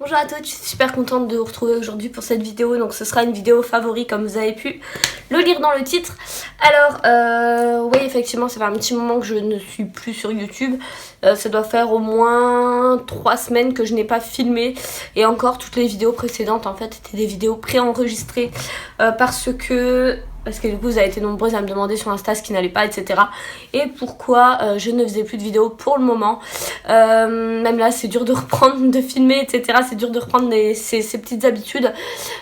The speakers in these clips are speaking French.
Bonjour à tous, je suis super contente de vous retrouver aujourd'hui pour cette vidéo. Donc ce sera une vidéo favori comme vous avez pu le lire dans le titre. Alors oui, effectivement ça fait un petit moment que je ne suis plus sur YouTube. Ça doit faire au moins 3 semaines que je n'ai pas filmé. Et encore toutes les vidéos précédentes en fait étaient des vidéos préenregistrées parce que du coup vous avez été nombreuses à me demander sur Insta ce qui n'allait pas, etc. Et pourquoi je ne faisais plus de vidéos pour le moment. Même là c'est dur de reprendre, de filmer, etc. C'est dur de reprendre ces petites habitudes.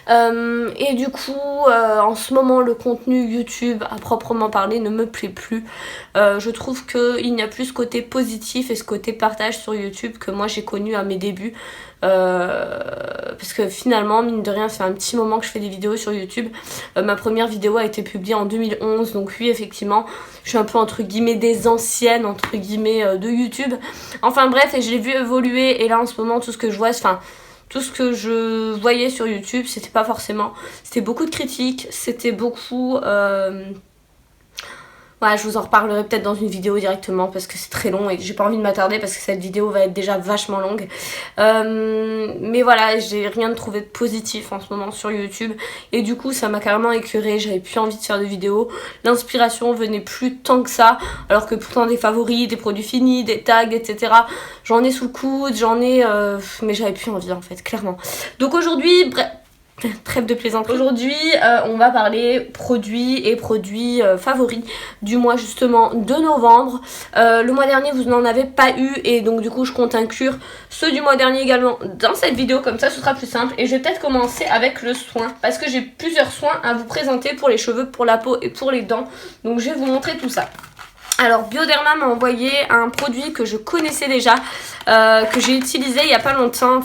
Et du coup en ce moment le contenu YouTube à proprement parler ne me plaît plus. Je trouve qu'il n'y a plus ce côté positif et ce côté partage sur YouTube que moi j'ai connu à mes débuts. Parce que finalement mine de rien ça fait un petit moment que je fais des vidéos sur YouTube. Ma première vidéo a été publiée en 2011, donc oui effectivement je suis un peu entre guillemets des anciennes entre guillemets de YouTube. Enfin bref, et je l'ai vu évoluer et là en ce moment tout ce que je vois, tout ce que je voyais sur YouTube c'était pas forcément, c'était beaucoup de critiques, c'était beaucoup ouais, je vous en reparlerai peut-être dans une vidéo directement parce que c'est très long et j'ai pas envie de m'attarder parce que cette vidéo va être déjà vachement longue. Mais voilà, j'ai rien trouvé de positif en ce moment sur YouTube et du coup ça m'a carrément écœurée, j'avais plus envie de faire de vidéos. L'inspiration venait plus tant que ça, alors que pourtant des favoris, des produits finis, des tags, etc. J'en ai sous le coude, j'en ai... mais j'avais plus envie en fait, clairement. Donc aujourd'hui, bref... Trêve de plaisanterie. Aujourd'hui on va parler produits et produits favoris du mois justement de novembre. Le mois dernier vous n'en avez pas eu et donc du coup je compte inclure ceux du mois dernier également dans cette vidéo, comme ça ce sera plus simple. Et je vais peut-être commencer avec le soin parce que j'ai plusieurs soins à vous présenter pour les cheveux, pour la peau et pour les dents. Donc je vais vous montrer tout ça. Alors Bioderma m'a envoyé un produit que je connaissais déjà, que j'ai utilisé il y a pas longtemps,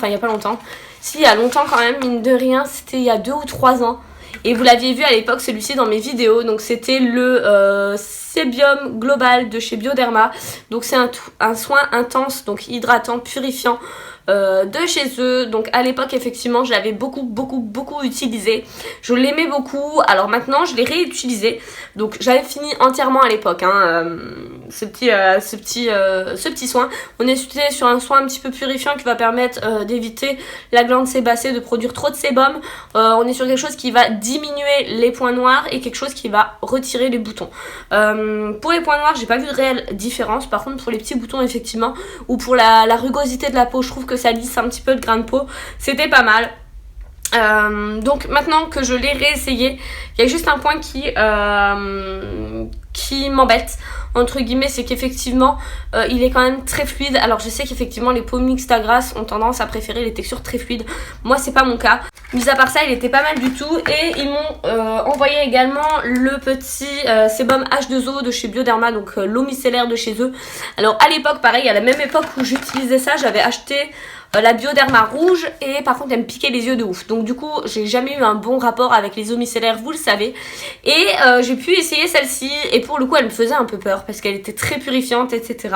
si, il y a longtemps quand même, mine de rien, c'était il y a 2 ou 3 ans. Et vous l'aviez vu à l'époque celui-ci dans mes vidéos, donc c'était le Sébium Global de chez Bioderma. Donc c'est un soin intense, donc hydratant, purifiant de chez eux. Donc à l'époque effectivement je l'avais beaucoup utilisé, je l'aimais beaucoup. Alors maintenant je l'ai réutilisé, donc j'avais fini entièrement à l'époque ce petit soin. On est sur un soin un petit peu purifiant qui va permettre d'éviter la glande sébacée de produire trop de sébum. On est sur quelque chose qui va diminuer les points noirs et quelque chose qui va retirer les boutons. Pour les points noirs j'ai pas vu de réelle différence, par contre pour les petits boutons effectivement, ou pour la rugosité de la peau, je trouve que ça lisse un petit peu le grain de peau, c'était pas mal. Donc maintenant que je l'ai réessayé, il y a juste un point qui m'embête entre guillemets, c'est qu'effectivement il est quand même très fluide. Alors je sais qu'effectivement les peaux mixtes à grasse ont tendance à préférer les textures très fluides, moi c'est pas mon cas. Mis à part ça il était pas mal du tout. Et ils m'ont envoyé également le petit sébum H2O de chez Bioderma, donc l'eau micellaire de chez eux. Alors à l'époque pareil, à la même époque où j'utilisais ça, j'avais acheté la Bioderma rouge et par contre elle me piquait les yeux de ouf. Donc du coup j'ai jamais eu un bon rapport avec les eaux micellaires, vous le savez. Et j'ai pu essayer celle-ci et pour le coup elle me faisait un peu peur parce qu'elle était très purifiante, etc.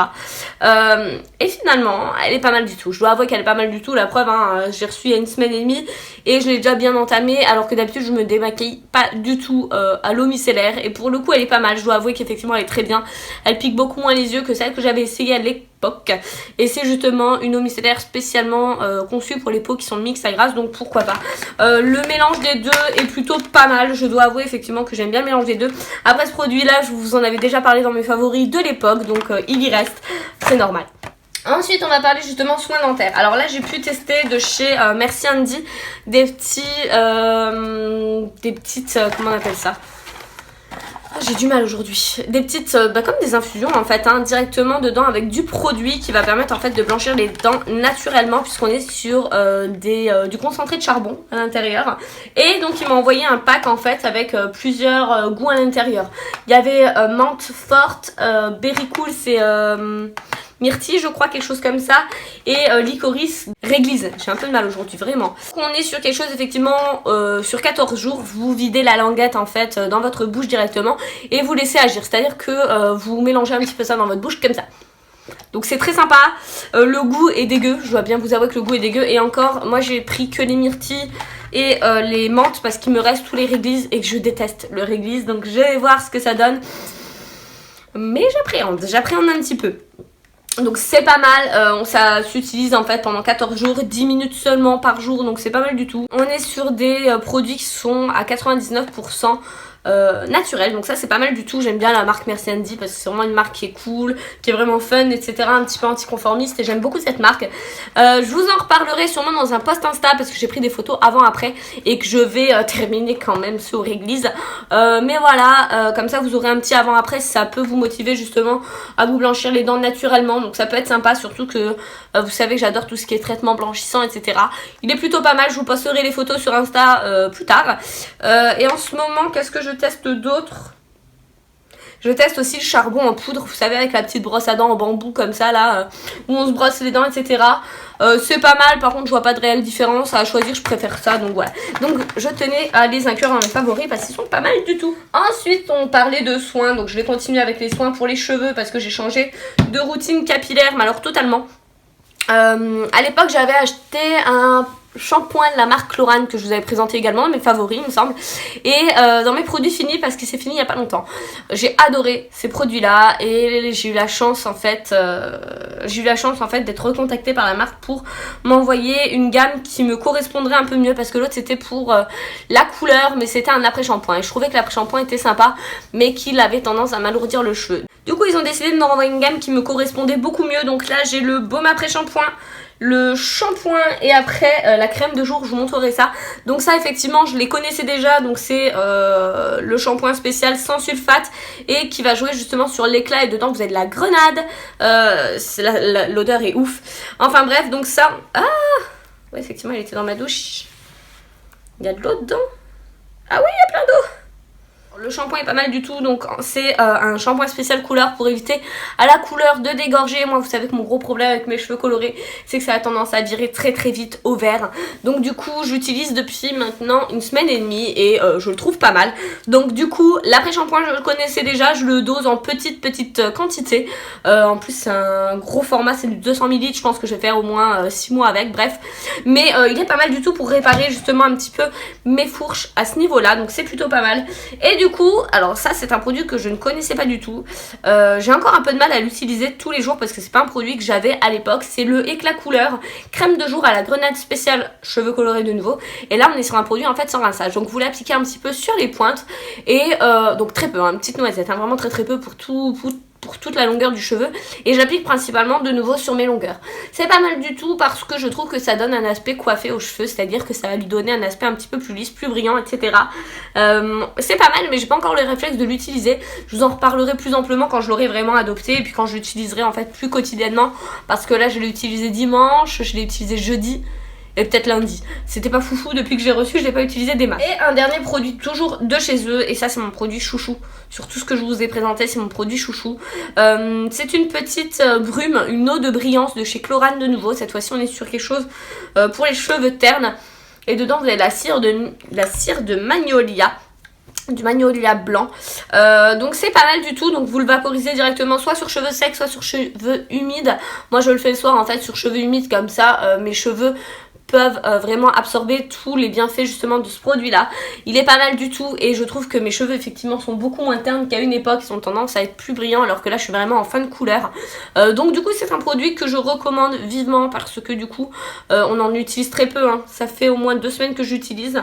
Et finalement elle est pas mal du tout. Je dois avouer qu'elle est pas mal du tout. La preuve j'ai reçu il y a 1 semaine et demie et je l'ai déjà bien entamée, alors que d'habitude je me démaquille pas du tout à l'eau micellaire. Et pour le coup elle est pas mal. Je dois avouer qu'effectivement elle est très bien. Elle pique beaucoup moins les yeux que celle que j'avais essayée à l'époque. Et c'est justement une eau micellaire spécialement conçue pour les peaux qui sont mixtes à grasse, donc pourquoi pas. Le mélange des deux est plutôt pas mal. Je dois avouer effectivement que j'aime bien le mélange des deux. Après ce produit là je vous en avais déjà parlé dans mes favoris de l'époque, donc il y reste, c'est normal. Ensuite on va parler justement soins dentaires. Alors là j'ai pu tester de chez Merci Andy des petites comment on appelle ça, j'ai du mal aujourd'hui. Des petites, comme des infusions en fait, directement dedans avec du produit qui va permettre en fait de blanchir les dents naturellement, puisqu'on est sur du concentré de charbon à l'intérieur. Et donc ils m'ont envoyé un pack en fait avec plusieurs goûts à l'intérieur. Il y avait menthe forte, berry cool, c'est myrtille je crois, quelque chose comme ça, et licorice réglisse. J'ai un peu de mal aujourd'hui vraiment. On est sur quelque chose effectivement sur 14 jours, vous videz la languette en fait dans votre bouche directement et vous laissez agir, c'est à dire que vous mélangez un petit peu ça dans votre bouche comme ça. Donc c'est très sympa. Le goût est dégueu, je dois bien vous avouer que le goût est dégueu. Et encore moi j'ai pris que les myrtilles et les menthes parce qu'il me reste tous les réglisses et que je déteste le réglisse, donc je vais voir ce que ça donne, mais j'appréhende un petit peu. Donc c'est pas mal, ça s'utilise en fait pendant 14 jours, 10 minutes seulement par jour, donc c'est pas mal du tout. On est sur des produits qui sont à 99% naturel, donc ça c'est pas mal du tout. J'aime bien la marque Merci Handy parce que c'est vraiment une marque qui est cool, qui est vraiment fun, etc., un petit peu anticonformiste, et j'aime beaucoup cette marque. Je vous en reparlerai sûrement dans un post Insta parce que j'ai pris des photos avant après et que je vais terminer quand même sur réglisse, mais voilà, comme ça vous aurez un petit avant après si ça peut vous motiver justement à vous blanchir les dents naturellement, donc ça peut être sympa, surtout que vous savez que j'adore tout ce qui est traitement blanchissant, etc. Il est plutôt pas mal, je vous posterai les photos sur Insta plus tard. Et en ce moment, qu'est-ce que je teste d'autre? Je teste aussi le charbon en poudre, vous savez, avec la petite brosse à dents en bambou comme ça là, où on se brosse les dents, etc. C'est pas mal, par contre je vois pas de réelle différence. À choisir, je préfère ça, donc voilà. Donc je tenais à les inclure dans mes favoris parce qu'ils sont pas mal du tout. Ensuite on parlait de soins, donc je vais continuer avec les soins pour les cheveux parce que j'ai changé de routine capillaire, mais alors totalement. À l'époque j'avais acheté un shampoing de la marque Chlorane que je vous avais présenté également dans mes favoris il me semble, et dans mes produits finis parce que c'est fini il y a pas longtemps. J'ai adoré ces produits là et j'ai eu la chance en fait d'être recontactée par la marque pour m'envoyer une gamme qui me correspondrait un peu mieux, parce que l'autre c'était pour la couleur mais c'était un après shampoing et je trouvais que l'après shampoing était sympa mais qu'il avait tendance à m'alourdir le cheveu. Du coup ils ont décidé de me renvoyer une gamme qui me correspondait beaucoup mieux, donc là j'ai le baume après shampoing, le shampoing et après la crème de jour, je vous montrerai ça. Donc ça effectivement je les connaissais déjà, donc c'est le shampoing spécial sans sulfate et qui va jouer justement sur l'éclat, et dedans vous avez de la grenade, l'odeur est ouf. Enfin bref, donc ça, ouais effectivement il était dans ma douche, il y a de l'eau dedans, ah oui il y a plein d'eau. Le shampoing est pas mal du tout, donc c'est un shampoing spécial couleur pour éviter à la couleur de dégorger. Moi vous savez que mon gros problème avec mes cheveux colorés c'est que ça a tendance à virer très très vite au vert, donc du coup j'utilise depuis maintenant une semaine et demie et je le trouve pas mal. Donc du coup l'après shampoing je le connaissais déjà, je le dose en petite quantité, en plus c'est un gros format, c'est du 200 ml, je pense que je vais faire au moins 6 mois avec, bref, mais il est pas mal du tout pour réparer justement un petit peu mes fourches à ce niveau là, donc c'est plutôt pas mal. Et du coup, alors ça c'est un produit que je ne connaissais pas du tout, j'ai encore un peu de mal à l'utiliser tous les jours parce que c'est pas un produit que j'avais à l'époque. C'est le éclat couleur crème de jour à la grenade spéciale cheveux colorés de nouveau, et là on est sur un produit en fait sans rinçage, donc vous l'appliquez un petit peu sur les pointes et donc très peu, une petite noisette, vraiment très très peu pour toute la longueur du cheveu, et j'applique principalement de nouveau sur mes longueurs. C'est pas mal du tout parce que je trouve que ça donne un aspect coiffé aux cheveux, c'est-à-dire que ça va lui donner un aspect un petit peu plus lisse, plus brillant, etc. C'est pas mal, mais j'ai pas encore le réflexe de l'utiliser. Je vous en reparlerai plus amplement quand je l'aurai vraiment adopté et puis quand je l'utiliserai en fait plus quotidiennement, parce que là je l'ai utilisé dimanche, je l'ai utilisé jeudi et peut-être lundi. C'était pas foufou, depuis que j'ai reçu je l'ai pas utilisé des masses. Et un dernier produit toujours de chez eux, et ça c'est mon produit chouchou. Sur tout ce que je vous ai présenté c'est mon produit chouchou. C'est une petite brume, une eau de brillance de chez Chlorane de nouveau. Cette fois-ci on est sur quelque chose pour les cheveux ternes, et dedans vous avez la cire de magnolia, du magnolia blanc, donc c'est pas mal du tout. Donc vous le vaporisez directement soit sur cheveux secs soit sur cheveux humides. Moi je le fais le soir en fait sur cheveux humides, comme ça mes cheveux peuvent vraiment absorber tous les bienfaits justement de ce produit là. Il est pas mal du tout et je trouve que mes cheveux effectivement sont beaucoup moins ternes qu'à une époque, ils ont tendance à être plus brillants alors que là je suis vraiment en fin de couleur. Donc du coup c'est un produit que je recommande vivement parce que du coup on en utilise très peu, ça fait au moins 2 semaines que j'utilise.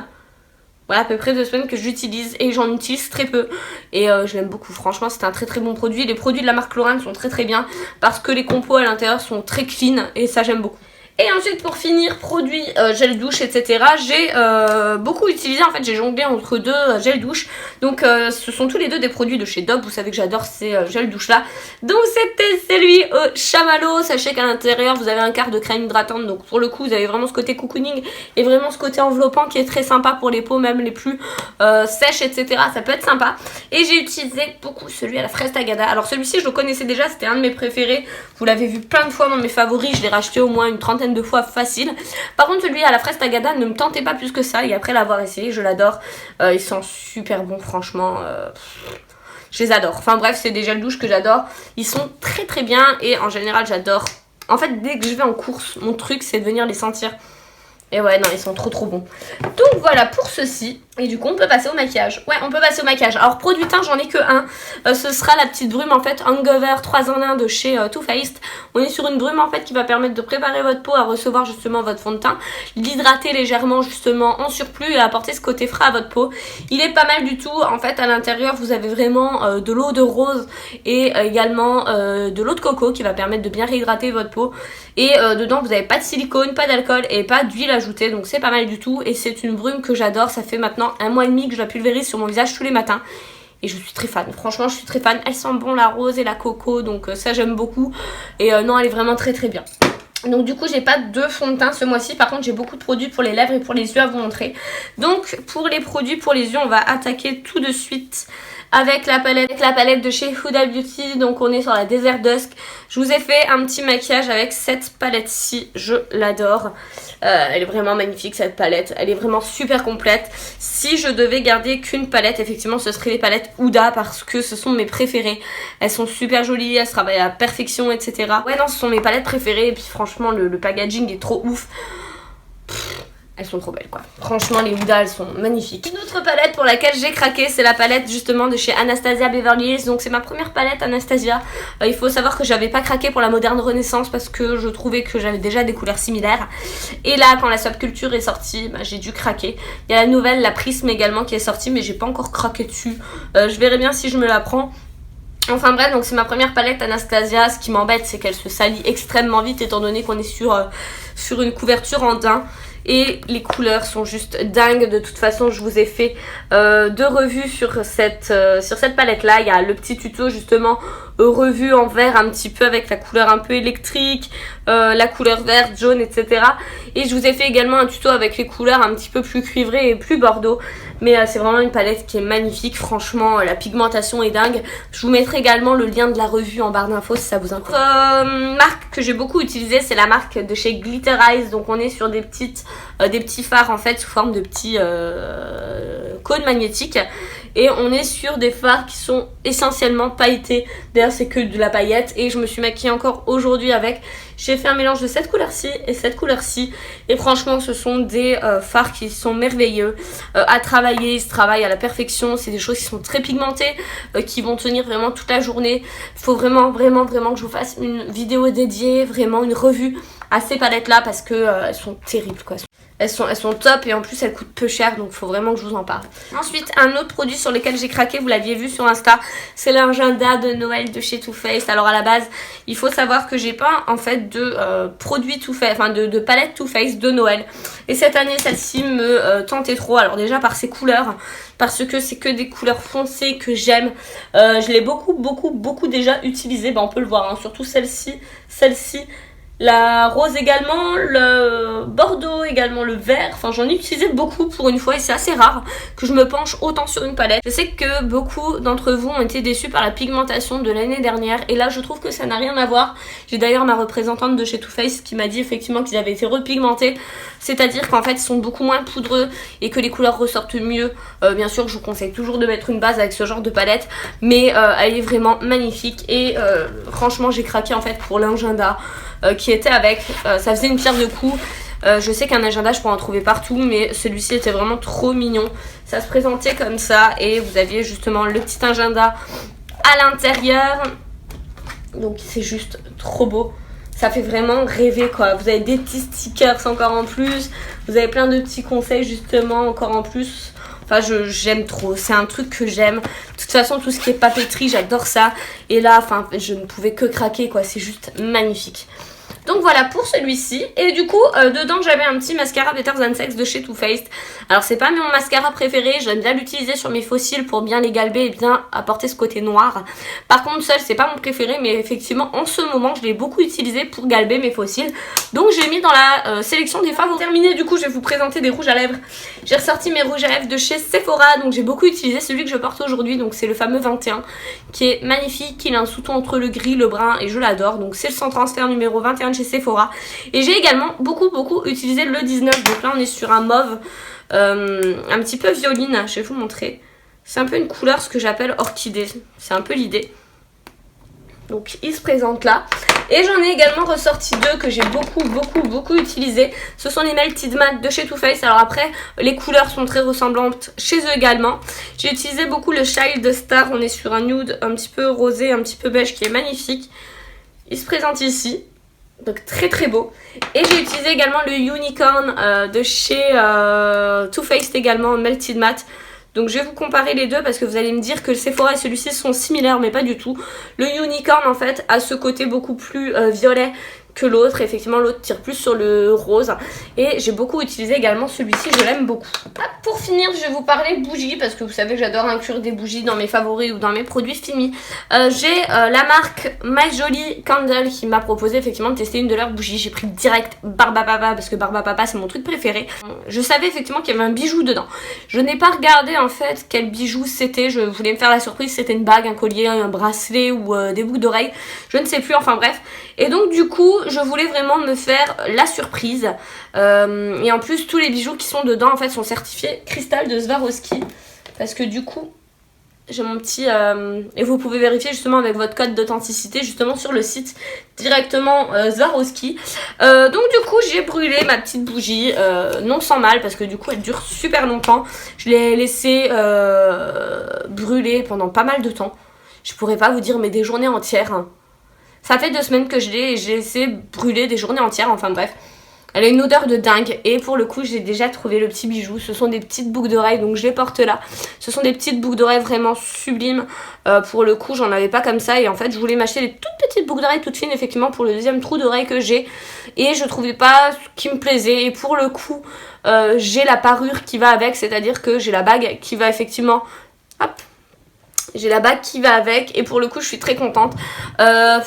Voilà, à peu près 2 semaines que j'utilise et j'en utilise très peu et je l'aime beaucoup. Franchement c'est un très très bon produit. Les produits de la marque Chlorane sont très très bien parce que les compos à l'intérieur sont très clean et ça j'aime beaucoup. Et ensuite pour finir, produits gel douche, etc. J'ai beaucoup utilisé, en fait j'ai jonglé entre 2 gel douche. Donc ce sont tous les 2 des produits de chez Dove. Vous savez que j'adore ces gel douche là. Donc c'était celui au chamallow. Sachez qu'à l'intérieur vous avez un quart de crème hydratante. Donc pour le coup vous avez vraiment ce côté cocooning et vraiment ce côté enveloppant qui est très sympa pour les peaux même les plus sèches, etc. Ça peut être sympa. Et j'ai utilisé beaucoup celui à la fraise tagada. Alors celui-ci je le connaissais déjà, c'était un de mes préférés. Vous l'avez vu plein de fois dans mes favoris. Je l'ai racheté au moins une 30aine de fois facile. Par contre celui à la fraise tagada ne me tentait pas plus que ça, et après l'avoir essayé je l'adore. Ils sont super bons franchement, je les adore. Enfin bref, c'est des gels douche que j'adore, ils sont très très bien et en général j'adore. En fait dès que je vais en course mon truc c'est de venir les sentir. Et ouais non ils sont trop trop bons. Donc voilà pour ceci. Et du coup on peut passer au maquillage. Ouais, on peut passer au maquillage. Alors produit teint, j'en ai que un. Ce sera la petite brume en fait Hangover 3 en 1 de chez Too Faced. On est sur une brume en fait qui va permettre de préparer votre peau à recevoir justement votre fond de teint, l'hydrater légèrement justement en surplus et apporter ce côté frais à votre peau. Il est pas mal du tout. En fait à l'intérieur vous avez vraiment de l'eau de rose et également de l'eau de coco qui va permettre de bien réhydrater votre peau. Et dedans vous n'avez pas de silicone, pas d'alcool et pas d'huile ajoutée, donc c'est pas mal du tout. Et c'est une brume que j'adore. Ça fait maintenant 1 mois et demi que je la pulvérise sur mon visage tous les matins et je suis très fan, franchement je suis très fan. Elle sent bon la rose et la coco, donc ça j'aime beaucoup. Et non, elle est vraiment très très bien. Donc du coup j'ai pas de fond de teint ce mois-ci, par contre j'ai beaucoup de produits pour les lèvres et pour les yeux à vous montrer. Donc pour les produits pour les yeux, on va attaquer tout de suite avec la palette de chez Huda Beauty. Donc on est sur la Desert Dusk. Je vous ai fait un petit maquillage avec cette palette-ci, je l'adore. Elle est vraiment magnifique cette palette, elle est vraiment super complète. Si je devais garder qu'une palette, effectivement ce serait les palettes Huda parce que ce sont mes préférées. Elles sont super jolies, elles se travaillent à la perfection, etc. Ouais non, ce sont mes palettes préférées et puis franchement le packaging est trop ouf. Elles sont trop belles quoi. Franchement les Huda elles sont magnifiques. Une autre palette pour laquelle j'ai craqué, c'est la palette justement de chez Anastasia Beverly Hills. Donc c'est ma première palette Anastasia. Il faut savoir que j'avais pas craqué pour la moderne renaissance parce que je trouvais que j'avais déjà des couleurs similaires. Et là quand la Subculture est sortie, bah, j'ai dû craquer. Il y a la nouvelle, la Prisme également qui est sortie, mais j'ai pas encore craqué dessus. Je verrai bien si je me la prends. Enfin bref, donc c'est ma première palette Anastasia. Ce qui m'embête c'est qu'elle se salit extrêmement vite étant donné qu'on est sur une couverture en daim. Et les couleurs sont juste dingues. De toute façon je vous ai fait 2 revues sur cette palette là. Il y a le petit tuto justement revue en vert un petit peu avec la couleur un peu électrique, la couleur verte, jaune, etc. Et je vous ai fait également un tuto avec les couleurs un petit peu plus cuivrées et plus bordeaux. Mais c'est vraiment une palette qui est magnifique. Franchement la pigmentation est dingue. Je vous mettrai également le lien de la revue en barre d'infos si ça vous intéresse. Marque que j'ai beaucoup utilisée, c'est la marque de chez Glitter Eyes. Donc on est sur des petits phares en fait sous forme de petits cônes magnétiques. Et on est sur des fards qui sont essentiellement pailletés. D'ailleurs c'est que de la paillette. Et je me suis maquillée encore aujourd'hui avec. J'ai fait un mélange de cette couleur-ci et cette couleur-ci. Et franchement ce sont des fards qui sont merveilleux à travailler. Ils se travaillent à la perfection. C'est des choses qui sont très pigmentées, qui vont tenir vraiment toute la journée. Il faut vraiment que je vous fasse une vidéo dédiée, vraiment une revue à ces palettes là parce que elles sont terribles quoi. Elles sont top et en plus elles coûtent peu cher, donc il faut vraiment que je vous en parle. Ensuite un autre produit sur lequel j'ai craqué, vous l'aviez vu sur Insta, c'est l'agenda de Noël de chez Too Faced. Alors à la base il faut savoir que j'ai pas en fait de produits Too Faced, enfin de palette Too Faced de Noël. Et cette année celle-ci me tentait trop. Alors déjà par ses couleurs, parce que c'est que des couleurs foncées que j'aime. Je l'ai beaucoup déjà utilisée, on peut le voir hein, surtout celle-ci, la rose également, le bordeaux également, le vert. Enfin j'en ai utilisé beaucoup pour une fois et c'est assez rare que je me penche autant sur une palette. Je sais que beaucoup d'entre vous ont été déçus par la pigmentation de l'année dernière et là je trouve que ça n'a rien à voir. J'ai d'ailleurs ma représentante de chez Too Faced qui m'a dit effectivement qu'ils avaient été repigmentés. C'est-à-dire qu'en fait ils sont beaucoup moins poudreux et que les couleurs ressortent mieux. Bien sûr je vous conseille toujours de mettre une base avec ce genre de palette, mais elle est vraiment magnifique. Et franchement j'ai craqué en fait pour l'agenda qui était avec, ça faisait une pierre de coups. Je sais qu'un agenda je pourrais en trouver partout, mais celui-ci était vraiment trop mignon. Ça se présentait comme ça et vous aviez justement le petit agenda à l'intérieur. Donc c'est juste trop beau. Ça fait vraiment rêver quoi. Vous avez des petits stickers encore en plus. Vous avez plein de petits conseils justement encore en plus. Enfin j'aime trop, c'est un truc que j'aime. De toute façon tout ce qui est papeterie j'adore ça. Et là enfin je ne pouvais que craquer quoi, c'est juste magnifique. Donc voilà pour celui-ci. Et du coup dedans j'avais un petit mascara Better Than Sex de chez Too Faced. Alors c'est pas mon mascara préféré, j'aime bien l'utiliser sur mes faux cils pour bien les galber et bien apporter ce côté noir. Par contre seul c'est pas mon préféré, mais effectivement en ce moment je l'ai beaucoup utilisé pour galber mes faux cils. Donc j'ai mis dans la sélection des favoris. Terminé, du coup je vais vous présenter des rouges à lèvres. J'ai ressorti mes rouges à lèvres de chez Sephora. Donc j'ai beaucoup utilisé celui que je porte aujourd'hui, donc c'est le fameux 21 qui est magnifique. Il a un sous-ton entre le gris, le brun et je l'adore. Donc c'est le sans transfert numéro 21 de chez Sephora. Et j'ai également beaucoup utilisé le 19. Donc là on est sur un mauve un petit peu violine. Je vais vous montrer. C'est un peu une couleur ce que j'appelle orchidée. C'est un peu l'idée. Donc il se présente là. Et j'en ai également ressorti deux que j'ai beaucoup utilisé. Ce sont les Melted Matte de chez Too Faced. Alors après, les couleurs sont très ressemblantes chez eux également. J'ai utilisé beaucoup le Child Star. On est sur un nude un petit peu rosé, un petit peu beige qui est magnifique. Il se présente ici. Donc très beau. Et j'ai utilisé également le Unicorn de chez Too Faced également, Melted Matte. Donc je vais vous comparer les deux parce que vous allez me dire que le Sephora et celui-ci sont similaires mais pas du tout. Le Unicorn en fait a ce côté beaucoup plus violet que l'autre. Effectivement l'autre tire plus sur le rose. Et j'ai beaucoup utilisé également celui-ci, je l'aime beaucoup. Pour finir je vais vous parler bougies parce que vous savez que j'adore inclure des bougies dans mes favoris ou dans mes produits finis. J'ai la marque My Jolie Candle qui m'a proposé effectivement de tester une de leurs bougies. J'ai pris direct Barbapapa parce que Barbapapa c'est mon truc préféré. Je savais effectivement qu'il y avait un bijou dedans. Je n'ai pas regardé en fait quel bijou c'était. Je voulais me faire la surprise, c'était une bague, un collier, un bracelet ou des boucles d'oreilles. Je ne sais plus, enfin bref. Et donc du coup je voulais vraiment me faire la surprise. Et en plus tous les bijoux qui sont dedans en fait sont certifiés cristal de Swarovski. Parce que du coup j'ai mon petit... et vous pouvez vérifier justement avec votre code d'authenticité justement sur le site directement Swarovski. Donc du coup j'ai brûlé ma petite bougie, non sans mal parce que du coup elle dure super longtemps. Je l'ai laissée brûler pendant pas mal de temps. Je pourrais pas vous dire mais des journées entières. Hein. Ça fait 2 semaines que je l'ai et j'ai laissé brûler des journées entières, enfin bref. Elle a une odeur de dingue et pour le coup j'ai déjà trouvé le petit bijou. Ce sont des petites boucles d'oreilles donc je les porte là. Ce sont des petites boucles d'oreilles vraiment sublimes. Pour le coup j'en avais pas comme ça et en fait je voulais m'acheter des toutes petites boucles d'oreilles toutes fines effectivement pour le deuxième trou d'oreille que j'ai. Et je trouvais pas ce qui me plaisait et pour le coup j'ai la parure qui va avec, c'est-à-dire que j'ai la bague qui va effectivement... Hop. J'ai la bague qui va avec et pour le coup je suis très contente.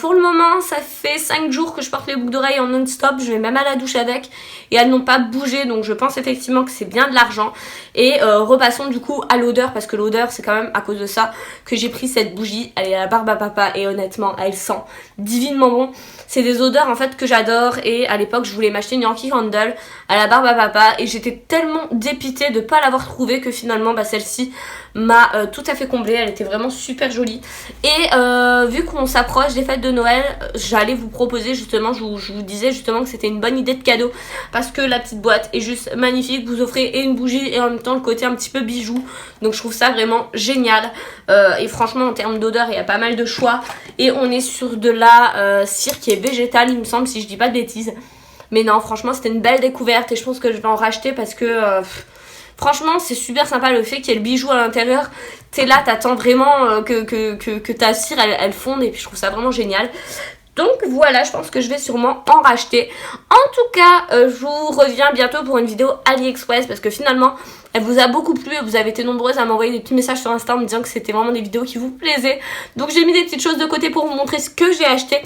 Pour le moment ça fait 5 jours que je porte les boucles d'oreilles en non-stop. Je vais même à la douche avec et elles n'ont pas bougé donc je pense effectivement que c'est bien de l'argent. Et repassons du coup à l'odeur parce que l'odeur c'est quand même à cause de ça que j'ai pris cette bougie. Elle est à la Barbapapa et honnêtement elle sent divinement bon. C'est des odeurs en fait que j'adore et à l'époque je voulais m'acheter une Yankee Candle à la Barbapapa et j'étais tellement dépitée de pas l'avoir trouvée que finalement celle-ci m'a tout à fait comblée. Elle était vraiment super jolie et vu qu'on s'approche des fêtes de Noël j'allais vous proposer justement, je vous disais justement que c'était une bonne idée de cadeau parce que la petite boîte est juste magnifique. Vous offrez et une bougie et en même temps le côté un petit peu bijou donc je trouve ça vraiment génial et franchement en termes d'odeur il y a pas mal de choix et on est sur de la cire qui est végétale il me semble si je dis pas de bêtises mais non franchement c'était une belle découverte et je pense que je vais en racheter parce que franchement c'est super sympa le fait qu'il y ait le bijou à l'intérieur. T'es là, t'attends vraiment que ta cire elle fonde et puis je trouve ça vraiment génial. Donc voilà, je pense que je vais sûrement en racheter. En tout cas, je vous reviens bientôt pour une vidéo AliExpress parce que finalement, elle vous a beaucoup plu et vous avez été nombreuses à m'envoyer des petits messages sur Insta en me disant que c'était vraiment des vidéos qui vous plaisaient. Donc j'ai mis des petites choses de côté pour vous montrer ce que j'ai acheté.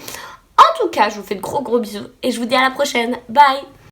En tout cas, je vous fais de gros bisous et je vous dis à la prochaine. Bye!